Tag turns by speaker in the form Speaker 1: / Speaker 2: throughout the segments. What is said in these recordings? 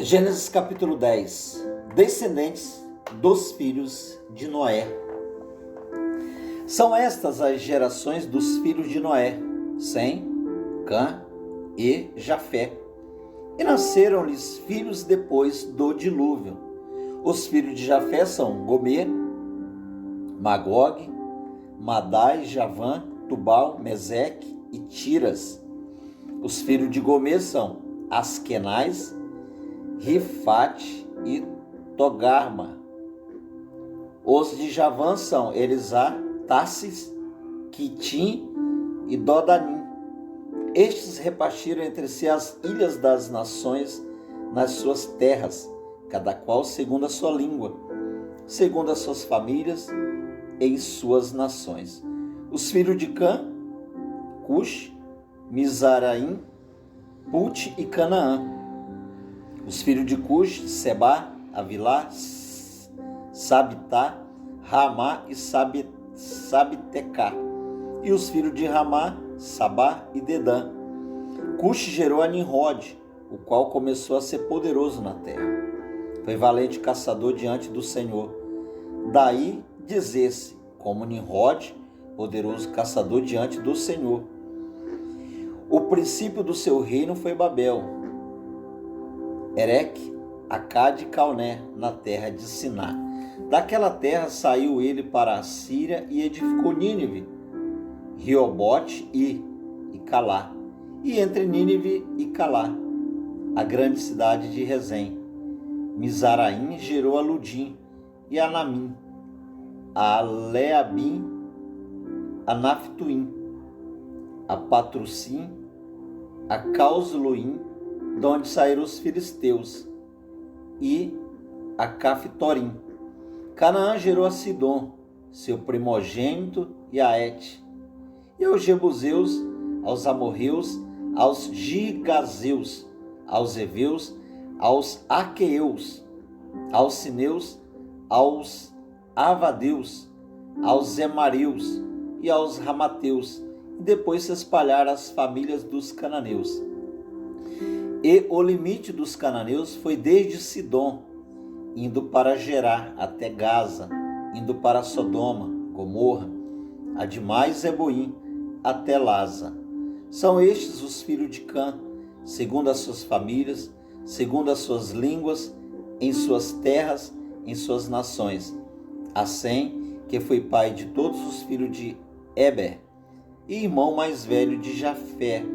Speaker 1: Gênesis capítulo 10. Descendentes dos filhos de Noé. São estas as gerações dos filhos de Noé: Sem, Cã e Jafé. E nasceram-lhes filhos depois do dilúvio. Os filhos de Jafé são Gomer, Magog, Madai, Javã, Tubal, Meseque e Tiras. Os filhos de Gomer são Askenaz, Rifate e Togarma. Os de Javã são Elisá, Tarsis, Quitim e Dodanim. Estes repartiram entre si as ilhas das nações nas suas terras, cada qual segundo a sua língua, segundo as suas famílias, em suas nações. Os filhos de Cã, Cush, Mizaraim, Put e Canaã. Os filhos de Cush, Sebá, Avilá, Sabitá, Ramá e Sabitecá. E os filhos de Ramá, Sabá e Dedã. Cush gerou a Nimrod, o qual começou a ser poderoso na terra. Foi valente caçador diante do Senhor. Daí dizer-se, como Nimrod, poderoso caçador diante do Senhor. O princípio do seu reino foi Babel, Ereque, Acade e Calné, na terra de Siná. Daquela terra saiu ele para a Síria e edificou Nínive, Reobote e Calá. E entre Nínive e Calá, a grande cidade de Rezém. Mizaraim gerou a Ludim e a Anamim, a Leabim, a Naphtuim, a Patrussim, a Causluim, de onde saíram os filisteus, e a Caftorim. Canaã gerou a Sidom, seu primogênito, e a Et, e aos Jebuseus, aos Amorreus, aos Gigazeus, aos Eveus, aos Aqueus, aos Sineus, aos Avadeus, aos Zemareus e aos Ramateus, e depois se espalharam as famílias dos cananeus. E o limite dos cananeus foi desde Sidom, indo para Gerá até Gaza, indo para Sodoma, Gomorra, Admais e Zeboim, até Laza. São estes os filhos de Cã, segundo as suas famílias, segundo as suas línguas, em suas terras, em suas nações. A Sem, que foi pai de todos os filhos de Eber, e irmão mais velho de Jafé,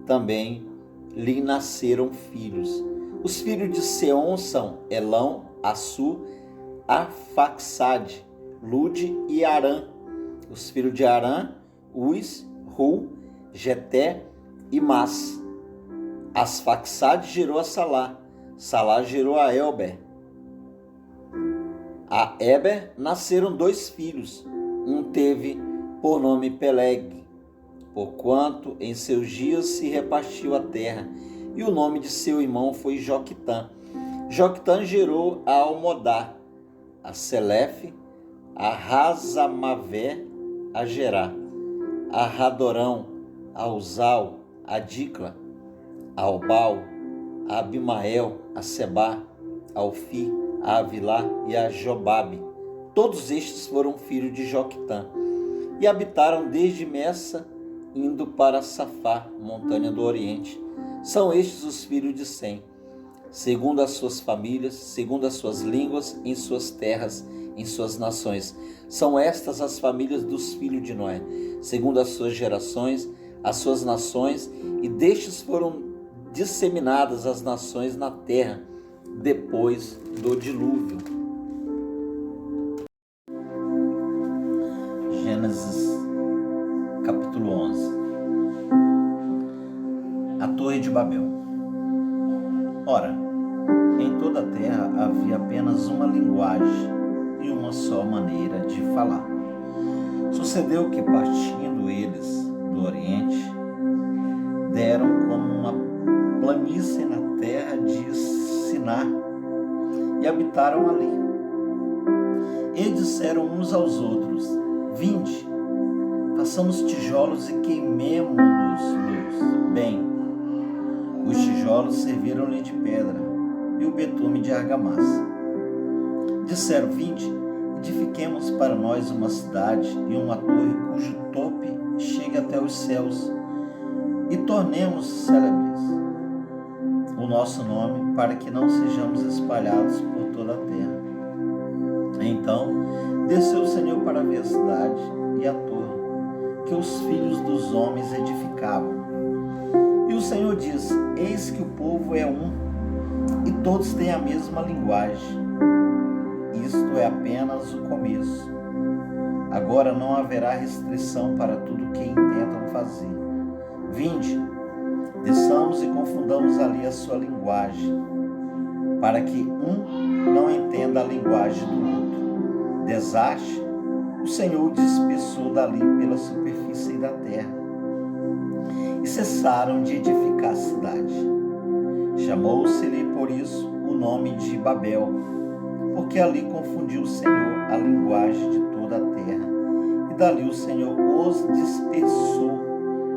Speaker 1: também lhe nasceram filhos. Os filhos de Seom são Elão, Assu, Arfaxade, Lude e Arã. Os filhos de Arã, Uz, Ru, Geté e Mas. Asfaxade gerou a Salá, Salá gerou a Elber. A Eber nasceram 2 filhos, um teve por nome Peleg, porquanto em seus dias se repartiu a terra, e o nome de seu irmão foi Joquitã. Joquitã gerou a Almodá, a Selefe, a Razamavé, a Gerá, a Radorão, a Uzal, a Dicla, a Obal, a Abimael, a Sebá, a Ofi, a Avilá e a Jobabe. Todos estes foram filhos de Joquitã, e habitaram desde Messa, indo para Safá, montanha do Oriente. São estes os filhos de Sem, segundo as suas famílias, segundo as suas línguas, em suas terras, em suas nações. São estas as famílias dos filhos de Noé, segundo as suas gerações, as suas nações, e destes foram disseminadas as nações na terra, depois do dilúvio. Gênesis capítulo 11. A Torre de Babel. Ora, em toda a terra havia apenas uma linguagem e uma só maneira de falar. Sucedeu que, partindo eles do Oriente, deram como uma planície na terra de Siná e habitaram ali. E disseram uns aos outros: Vinde, façamos tijolos e queimemo-los bem. Os tijolos serviram-lhe de pedra, e o betume de argamassa. Disseram: vinde, edifiquemos para nós uma cidade e uma torre cujo tope chegue até os céus, e tornemos célebres o nosso nome, para que não sejamos espalhados por toda a terra. Então desceu o Senhor para ver a cidade e a torre que os filhos dos homens edificavam. E o Senhor diz: eis que o povo é um, e todos têm a mesma linguagem. Isto é apenas o começo. Agora não haverá restrição para tudo o que intentam fazer. Vinde, desçamos e confundamos ali a sua linguagem, para que um não entenda a linguagem do outro. Desastre, o Senhor o dispersou dali pela superfície da terra. E cessaram de edificar a cidade. Chamou-se-lhe por isso o nome de Babel, porque ali confundiu o Senhor a linguagem de toda a terra, e dali o Senhor os dispersou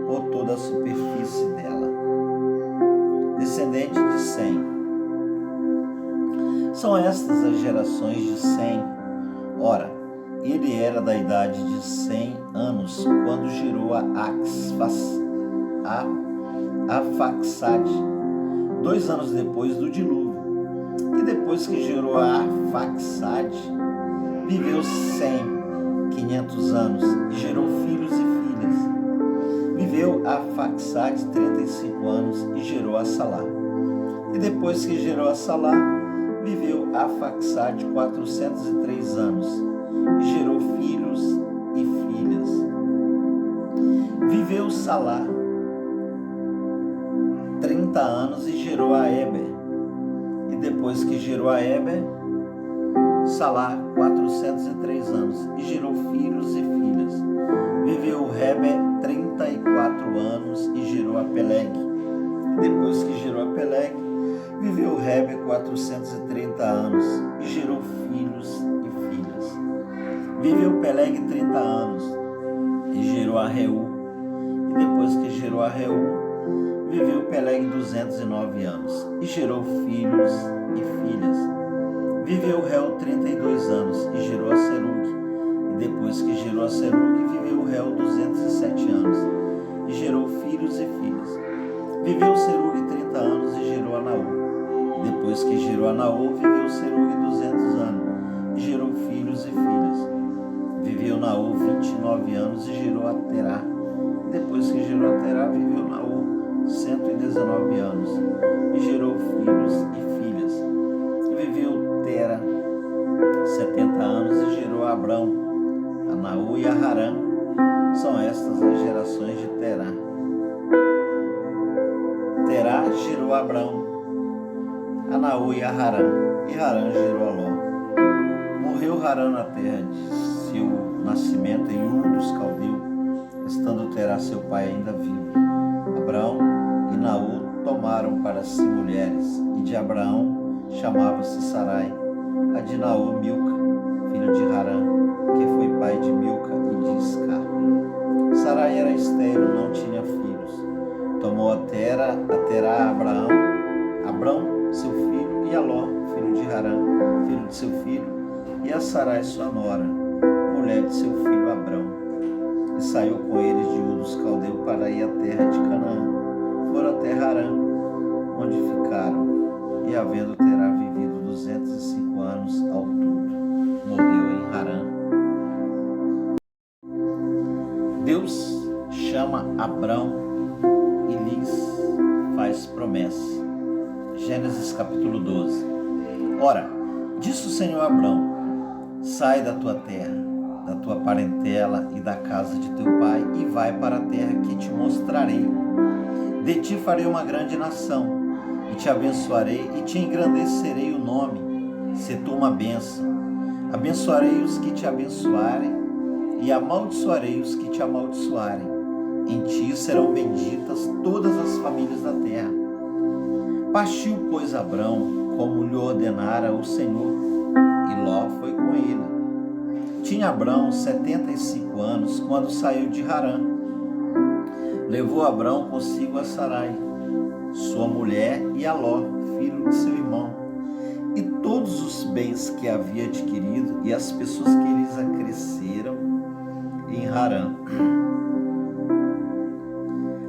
Speaker 1: por toda a superfície dela. Descendente de Sem. São estas as gerações de Sem. Ora, ele era da idade de 100 anos quando gerou a Arfaxade, 2 anos depois do dilúvio. E depois que gerou a Arfaxade, viveu 500 anos e gerou filhos e filhas. Viveu a Arfaxade 35 anos e gerou a Salá. E depois que gerou a Salá, viveu a Arfaxade 403 anos e gerou filhos e filhas. Viveu Salá 30 anos e gerou a Eber. E depois que gerou a Eber, Salá 403 anos e gerou filhos e filhas. Viveu Heber 34 anos e gerou a Peleg. Depois que gerou a Peleg, viveu Heber 430 anos e gerou filhos e filhas. Viveu Peleg 30 anos e gerou a Reu. E depois que gerou a Reu, viveu Peleg 209 anos e gerou filhos e filhas. Viveu Reu 32 anos e gerou a Serug. E depois que gerou a Serug, viveu Reu 207 anos e gerou filhos e filhas. Viveu Serug 30 anos e gerou a Naú. Depois que gerou a Naú, viveu Serug 200 anos e gerou filhos e filhas. Viveu Naú 29 anos e gerou a Terá. Depois que gerou a Terá, viveu Naú 119 anos e gerou filhos e filhas. Viveu Tera 70 anos e gerou a Abrão, a Naú e a Harã. São estas as gerações de Terá. Terá gerou a Abrão, a Naú e a Harã, e Harã gerou a Ló. Morreu Harã na terra de seu nascimento em Ur dos Caldeus, estando Terá seu pai ainda vivo. Abrão e Naú tomaram para si mulheres, e de Abraão chamava-se Sarai, a de Naú Milca, filho de Harã, que foi pai de Milca e de Iscar. Sarai era estéril, não tinha filhos. Tomou a Terá a Abrão, seu filho, e a Ló, filho de Harã, filho de seu filho, e a Sarai, sua nora, mulher de seu filho Abrão. E saiu com eles de Ur dos Caldeus para ir à terra de Canaã. Foram até Harã, onde ficaram, e havendo Terá vivido 205 anos ao todo, morreu em Harã. Deus chama Abrão e lhes faz promessa. Gênesis capítulo 12. Ora, disse o Senhor a Abrão: sai da tua terra, da tua parentela e da casa de teu pai, e vai para a terra que te mostrarei. De ti farei uma grande nação, e te abençoarei, e te engrandecerei o nome, se tu uma bênção. Abençoarei os que te abençoarem, e amaldiçoarei os que te amaldiçoarem. Em ti serão benditas todas as famílias da terra. Partiu, pois, Abrão, como lhe ordenara o Senhor, e Ló foi com ele. Tinha Abrão 75 anos quando saiu de Harã. Levou Abrão consigo a Sarai, sua mulher, e a Ló, filho de seu irmão, todos os bens que havia adquirido e as pessoas que eles acresceram em Harã.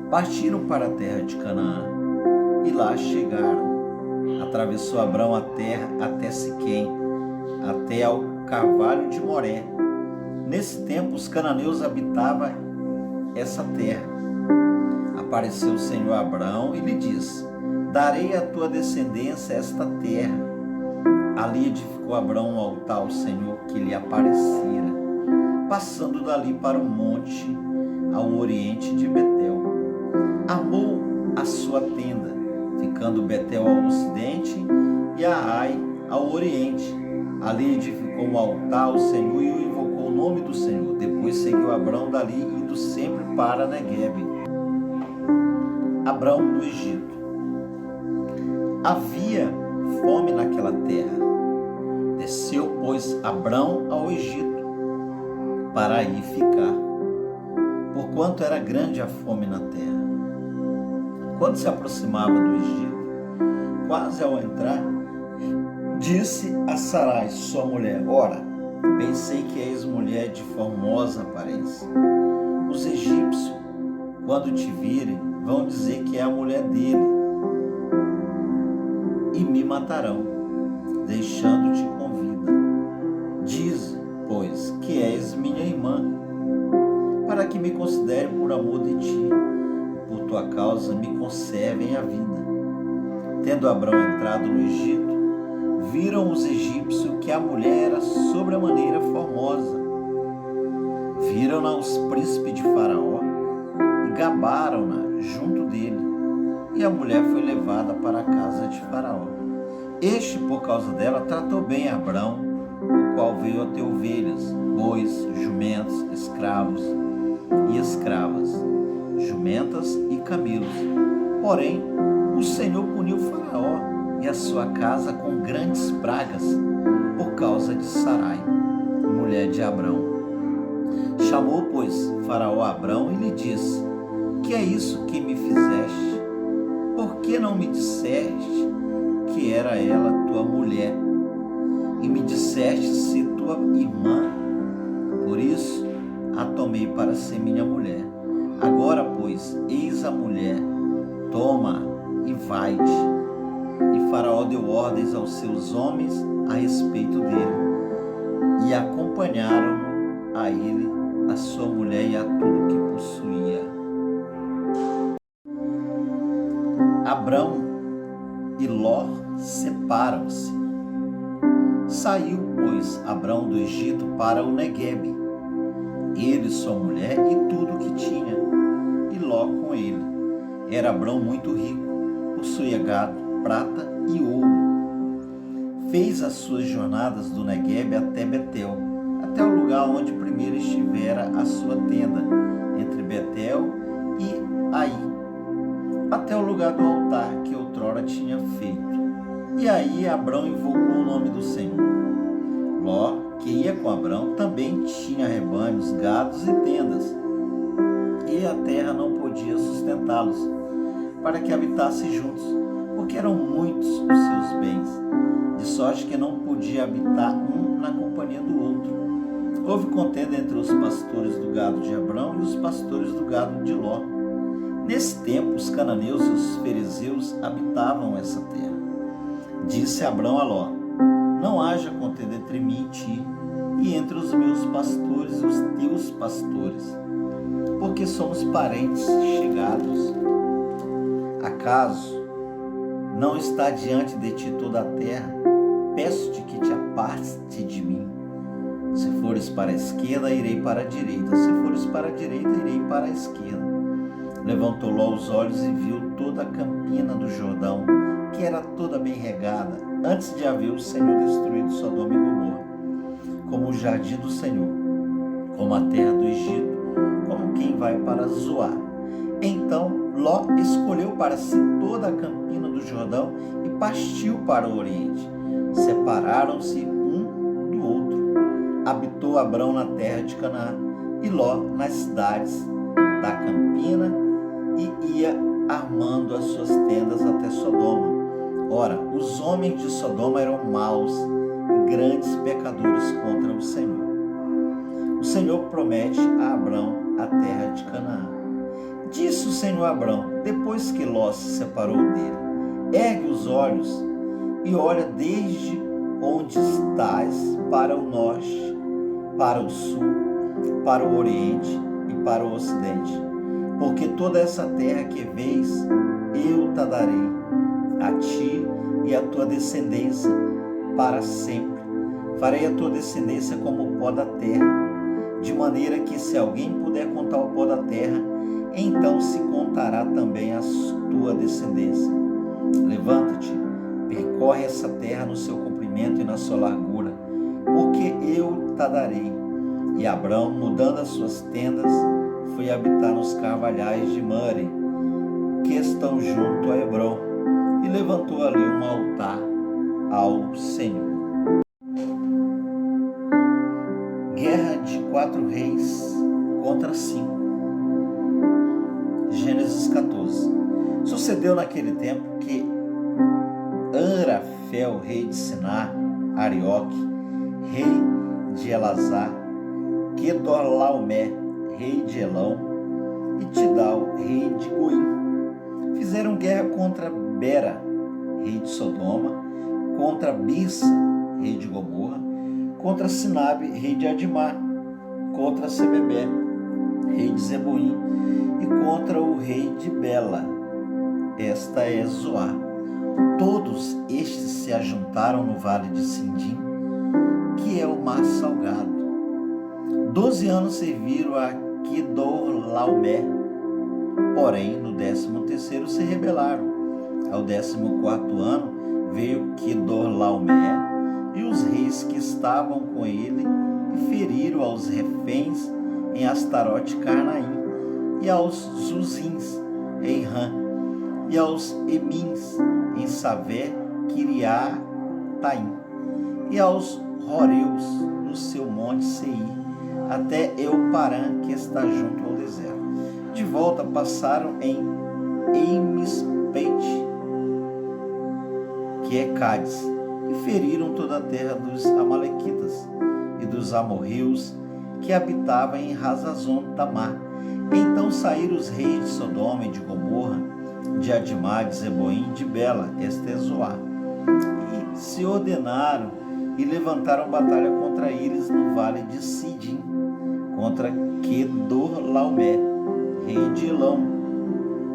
Speaker 1: Partiram para a terra de Canaã e lá chegaram. Atravessou Abrão a terra até Siquém, até ao carvalho de Moré. Nesse tempo os cananeus habitavam essa terra. Apareceu o Senhor a Abrão e lhe disse: darei à tua descendência esta terra. Ali edificou Abrão um altar ao Senhor que lhe aparecera, passando dali para o monte ao oriente de Betel. Armou a sua tenda, ficando Betel ao ocidente e Ai ao oriente. Ali edificou um altar ao Senhor e invocou o nome do Senhor. Depois seguiu Abrão dali, indo sempre para Neguebe. Abrão no Egito. Havia fome naquela terra. Desceu, pois, Abrão ao Egito, para aí ficar, porquanto era grande a fome na terra. Quando se aproximava do Egito, quase ao entrar, disse a Sarai, sua mulher: ora, bem sei que és mulher de formosa aparência. Os egípcios, quando te virem, vão dizer que é a mulher dele e me matarão, deixando-te com vida. Diz, pois, que és minha irmã, para que me considere por amor de ti, e por tua causa me conservem a vida. Tendo Abrão entrado no Egito, viram os egípcios que a mulher era sobremaneira formosa. Viram-na os príncipes de Faraó e gabaram-na junto dele. E a mulher foi levada para a casa de Faraó. Este, por causa dela, tratou bem Abrão, o qual veio a ter ovelhas, bois, jumentos, escravos e escravas, jumentas e camelos. Porém, o Senhor puniu Faraó e a sua casa com grandes pragas, por causa de Sarai, mulher de Abrão. Chamou, pois, Faraó a Abrão e lhe disse: que é isso que me fizeste? Por que não me disseste que era ela tua mulher? E me disseste ser tua irmã? Por isso a tomei para ser minha mulher. Agora, pois, eis a mulher, toma e vai-te. E Faraó deu ordens aos seus homens a respeito dele, e acompanharam a ele, a sua mulher e a tudo que possuía. Abrão e Ló separam-se. Saiu, pois, Abrão do Egito para o Neguebe, ele, sua mulher e tudo o que tinha, e Ló com ele. Era Abrão muito rico, possuía gado, prata e ouro. Fez as suas jornadas do Neguebe até Betel, até o lugar onde primeiro estivera a sua tenda, entre Betel e Ai, até o lugar do altar que outrora tinha feito. E aí Abrão invocou o nome do Senhor. Ló, que ia com Abrão, também tinha rebanhos, gados e tendas, e a terra não podia sustentá-los, para que habitassem juntos, porque eram muitos os seus bens, de sorte que não podia habitar um na companhia do outro. Houve contenda entre os pastores do gado de Abrão e os pastores do gado de Ló. Nesse tempo, os cananeus e os ferezeus habitavam essa terra. Disse Abrão a Ló: não haja contenda entre mim e ti, e entre os meus pastores e os teus pastores, porque somos parentes chegados. Acaso não está diante de ti toda a terra? Peço-te que te apartes de mim. Se fores para a esquerda, irei para a direita. Se fores para a direita, irei para a esquerda. Levantou Ló os olhos e viu toda a campina do Jordão, que era toda bem regada, antes de haver o Senhor destruído Sodoma e Gomorra, como o jardim do Senhor, como a terra do Egito, como quem vai para Zoar. Então Ló escolheu para si toda a campina do Jordão e partiu para o oriente. Separaram-se um do outro. Habitou Abrão na terra de Canaã e Ló nas cidades da campina, e ia armando as suas tendas até Sodoma. Ora, os homens de Sodoma eram maus e grandes pecadores contra o Senhor. O Senhor promete a Abrão a terra de Canaã. Disse o Senhor a Abrão, depois que Ló se separou dele: ergue os olhos e olha desde onde estás para o norte, para o sul, para o oriente e para o ocidente. Porque toda essa terra que vês, eu te darei a ti e a tua descendência para sempre. Farei a tua descendência como o pó da terra, de maneira que se alguém puder contar o pó da terra, então se contará também a tua descendência. Levanta-te, percorre essa terra no seu comprimento e na sua largura, porque eu te darei. E Abrão, mudando as suas tendas, foi habitar nos carvalhais de Mamre, que estão junto a Hebrom, e levantou ali um altar ao Senhor. Guerra de 4 reis contra 5. Gênesis 14. Sucedeu naquele tempo que Anrafel, rei de Sinar, Arioque, rei de Elazar, Quedorlaomer, rei de Elão, e Tidal, rei de Goim, fizeram guerra contra Bera, rei de Sodoma, contra Birsa, rei de Gomorra, contra Sinabe, rei de Admá, contra Sebebé, rei de Zeboim, e contra o rei de Bela. Esta é Zoar. Todos estes se ajuntaram no vale de Sindim, que é o mar salgado. 12 anos serviram a Quedorlaomer, porém no 13º se rebelaram. Ao 14º ano veio Quedorlaomer e os reis que estavam com ele e feriram aos reféns em Astarote Carnaim, e aos Zuzins em Rã, e aos Emins em Savé Kiriataim, e aos Horeus no seu monte Seir, até Euparã, que está junto ao deserto. De volta passaram em Emispete, que é Cádiz, e feriram toda a terra dos Amalequitas e dos amorreus que habitavam em Hazazon Tamar. Então saíram os reis de Sodoma e de Gomorra, de Admá, de Zeboim, de Bela, esta é Zoar, e se ordenaram e levantaram batalha contra eles no vale de Sidim, contra Quedorlaomer, rei de Elão,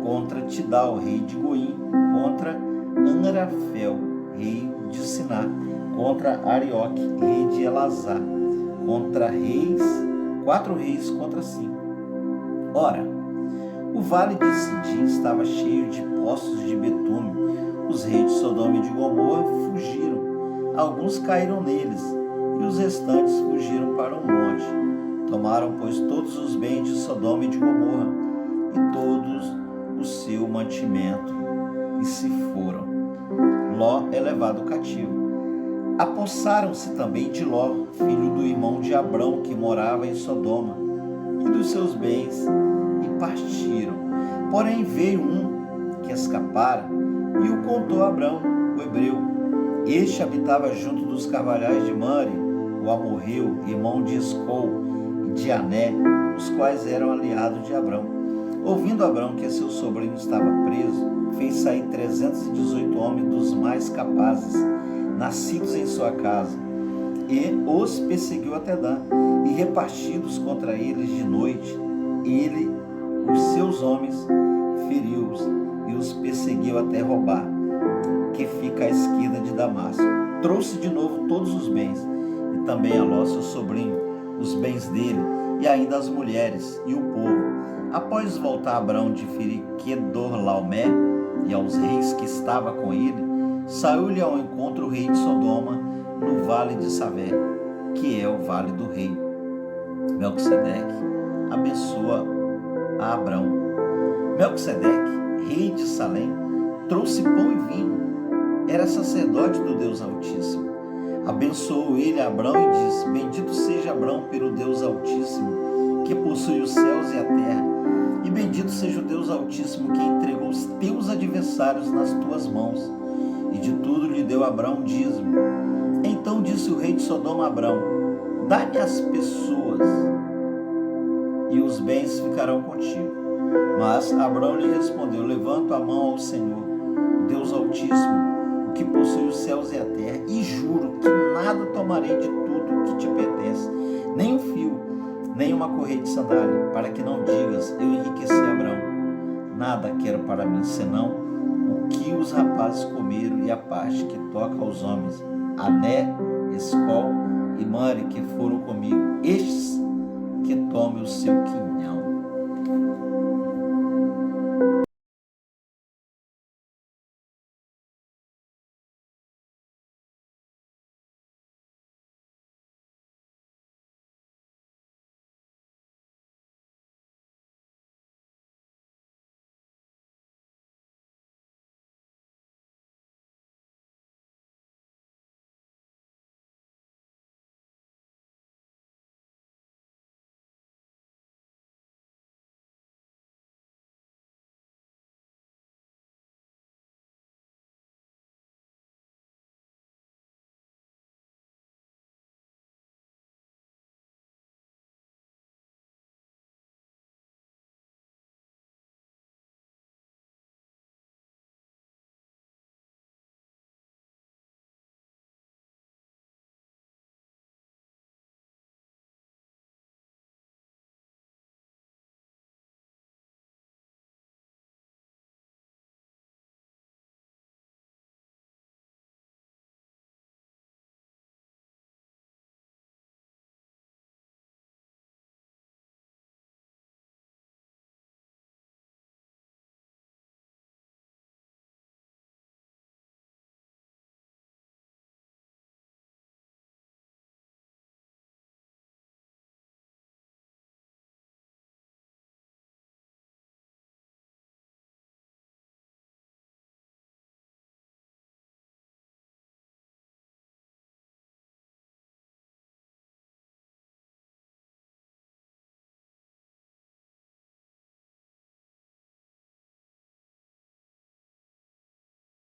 Speaker 1: contra Tidal, rei de Goim, contra Anrafel, rei de Sinar, contra Arioque, rei de Elazar, contra 4 reis contra 5. Ora, o vale de Sidim estava cheio de poços de betume. Os reis de Sodoma e de Gomorra fugiram. Alguns caíram neles, e os restantes fugiram para um monte. Tomaram, pois, todos os bens de Sodoma e de Gomorra, e todos o seu mantimento, e se foram. Ló é levado cativo. Apossaram-se também de Ló, filho do irmão de Abrão, que morava em Sodoma, e dos seus bens, e partiram. Porém veio um que escapara e o contou a Abrão, o hebreu. Este habitava junto dos carvalhais de Mamre, o amorreu, irmão de Escol e de Ané, os quais eram aliados de Abrão. Ouvindo Abrão que seu sobrinho estava preso, fez sair 318 homens dos mais capazes, nascidos em sua casa, e os perseguiu até Dan, e repartidos contra eles de noite, ele, os seus homens, feriu-os e os perseguiu até roubar, que fica à esquerda de Damasco. Trouxe de novo todos os bens, e também a Ló, seu sobrinho, os bens dele, e ainda as mulheres e o povo. Após voltar Abrão de ferir Quedorlaomer e aos reis que estava com ele, saiu-lhe ao encontro o rei de Sodoma no vale de Savé, que é o vale do rei. Melquisedeque abençoa a Abrão. Melquisedeque, rei de Salém, trouxe pão e vinho. Era sacerdote do Deus Altíssimo. Abençoou ele a Abrão e disse: bendito seja Abrão pelo Deus Altíssimo, que possui os céus e a terra, e bendito seja o Deus Altíssimo, que entregou os teus adversários nas tuas mãos. e de tudo lhe deu Abrão dízimo. Então disse o rei de Sodoma a Abrão: dá-me as pessoas, e os bens ficarão contigo. Mas Abrão lhe respondeu: levanto a mão ao Senhor, Deus Altíssimo, o que possui os céus e a terra, e juro que nada tomarei de tudo que te pertence, nem um fio, nem uma correia de sandália, para que não digas: eu enriqueci Abrão. Nada quero para mim, senão o que os rapazes comeram e a parte que toca aos homens, Ané, Escol e Mare, que foram comigo, estes que tomem o seu quinhão.